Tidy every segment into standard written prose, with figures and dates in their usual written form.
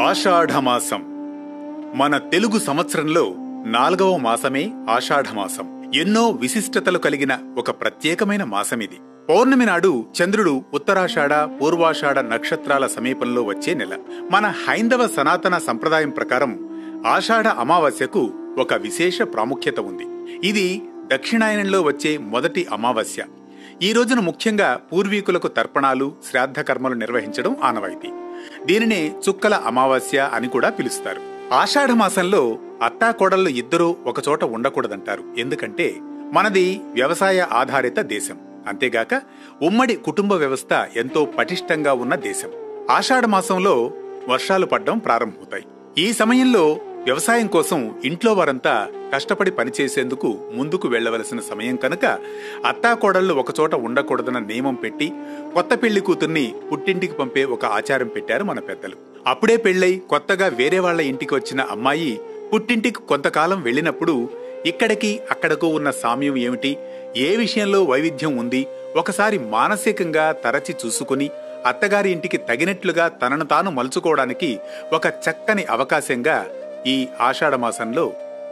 ఆషాఢమాసం మన తెలుగు సంవత్సరంలో 4వ మాసమే ఆషాఢమాసం. ఎన్నో విశిష్టతలు కలిగిన ఒక ప్రత్యేకమైన మాసమిది. పౌర్ణమి నాడు చంద్రుడు ఉత్తరాషాఢ, పూర్వాషాఢ నక్షత్రాల సమీపంలో వచ్చే నెల. మన హైందవ సనాతన సంప్రదాయం ప్రకారం ఆషాఢ అమావాస్యకు ఒక విశేష ప్రాముఖ్యత ఉంది. ఇది దక్షిణాయనంలో వచ్చే మొదటి అమావాస్య. ఈ రోజున ముఖ్యంగా పూర్వీకులకు తర్పణాలు, శ్రాద్ధ కర్మలు నిర్వహించడం ఆనవాయితీ. దీనినే చుక్కల అమావాస్య అని కూడా పిలుస్తారు. ఆషాఢ మాసంలో అత్తాకోడళ్లు ఇద్దరూ ఒకచోట ఉండకూడదంటారు. ఎందుకంటే మనది వ్యవసాయ ఆధారిత దేశం. అంతేగాక ఉమ్మడి కుటుంబ వ్యవస్థ ఎంతో పటిష్టంగా ఉన్న దేశం. ఆషాఢ మాసంలో వర్షాలు పడ్డం ప్రారంభమవుతాయి. ఈ సమయంలో వ్యవసాయం కోసం ఇంట్లో వారంతా కష్టపడి పనిచేసేందుకు ముందుకు వెళ్లవలసిన సమయం కనుక అత్తాకోడళ్లు ఒకచోట ఉండకూడదన్న నియమం పెట్టి కొత్త పెళ్లి కూతుర్ని పుట్టింటికి పంపే ఒక ఆచారం పెట్టారు మన పెద్దలు. అప్పుడే పెళ్లై కొత్తగా వేరే వాళ్ల ఇంటికి వచ్చిన అమ్మాయి పుట్టింటికి కొంతకాలం వెళ్లినప్పుడు ఇక్కడికి అక్కడకు ఉన్న సామ్యం ఏమిటి, ఏ విషయంలో వైవిధ్యం ఉంది, ఒకసారి మానసికంగా తరచి చూసుకుని అత్తగారి ఇంటికి తగినట్లుగా తనను తాను మలుచుకోవడానికి ఒక చక్కని అవకాశంగా ఈ ఆషాఢ మాసంలో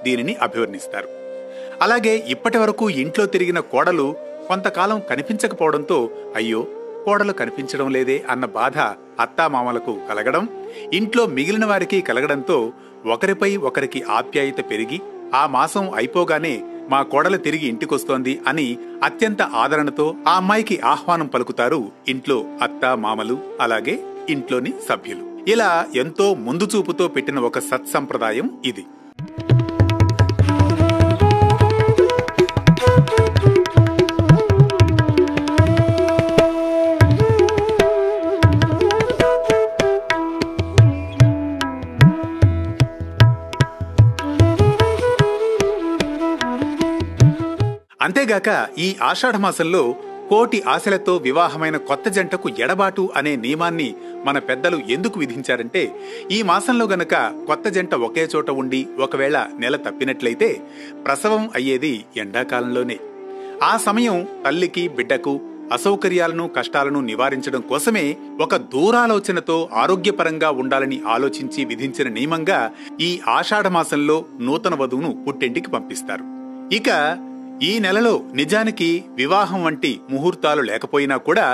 దీనిని అభివర్ణిస్తారు. అలాగే ఇప్పటి వరకు ఇంట్లో తిరిగిన కోడలు కొంతకాలం కనిపించకపోవడంతో అయ్యో కోడలు కనిపించడం లేదే అన్న బాధ అత్తామామలకు కలగడం, ఇంట్లో మిగిలిన వారికి కలగడంతో ఒకరిపై ఒకరికి ఆప్యాయత పెరిగి ఆ మాసం అయిపోగానే మా కోడలు తిరిగి ఇంటికొస్తోంది అని అత్యంత ఆదరణతో ఆ అమ్మాయికి ఆహ్వానం పలుకుతారు ఇంట్లో అత్తా మామలు, అలాగే ఇంట్లోని సభ్యులు. ఇలా ఎంతో ముందు చూపుతో పెట్టిన ఒక సత్సంప్రదాయం ఇది. అంతేగాక ఈ ఆషాఢ మాసంలో కోటి ఆశలతో వివాహమైన కొత్త జంటకు ఎడబాటు అనే నియమాన్ని మన పెద్దలు ఎందుకు విధించారంటే, ఈ మాసంలో గనక కొత్త జంట ఒకే చోట ఉండి ఒకవేళ నెల తప్పినట్లయితే ప్రసవం అయ్యేది ఎండాకాలంలోనే. ఆ సమయం తల్లికి బిడ్డకు అసౌకర్యాలను కష్టాలను నివారించడం కోసమే ఒక దూరాలోచనతో ఆరోగ్యపరంగా ఉండాలని ఆలోచించి విధించిన నియమంగా ఈ ఆషాఢ మాసంలో నూతన వధువును పుట్టింటికి పంపిస్తారు. ఇక ఈ నెలలో నిజానికి వివాహం వంటి ముహూర్తాలు లేకపోయినా కూడా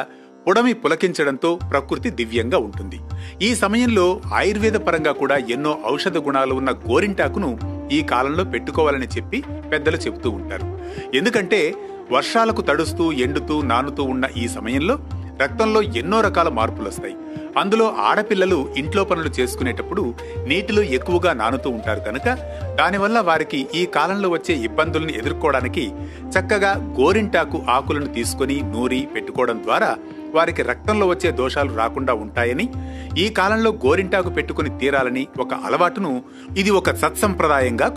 పుడమి పులకించడంతో ప్రకృతి దివ్యంగా ఉంటుంది. ఈ సమయంలో ఆయుర్వేద పరంగా కూడా ఎన్నో ఔషధ గుణాలు ఉన్న గోరింటాకును ఈ కాలంలో పెట్టుకోవాలని చెప్పి పెద్దలు చెబుతూ ఉంటారు. ఎందుకంటే వర్షాలకు తడుస్తూ ఎండుతూ నానుతూ ఉన్న ఈ సమయంలో రక్తంలో ఎన్నో రకాల మార్పులు వస్తాయి. అందులో ఆడపిల్లలు ఇంట్లో పనులు చేసుకునేటప్పుడు నీటిలో ఎక్కువగా నానుతూ ఉంటారు కనుక దానివల్ల వారికి ఈ కాలంలో వచ్చే ఇబ్బందులను ఎదుర్కోవడానికి చక్కగా గోరింటాకు ఆకులను తీసుకుని నూరి పెట్టుకోవడం ద్వారా వారికి రక్తంలో వచ్చే దోషాలు రాకుండా ఉంటాయని, ఈ కాలంలో గోరింటాకు పెట్టుకుని తీరాలని ఒక అలవాటును ఇది ఒక సత్సంప్రదాయంగా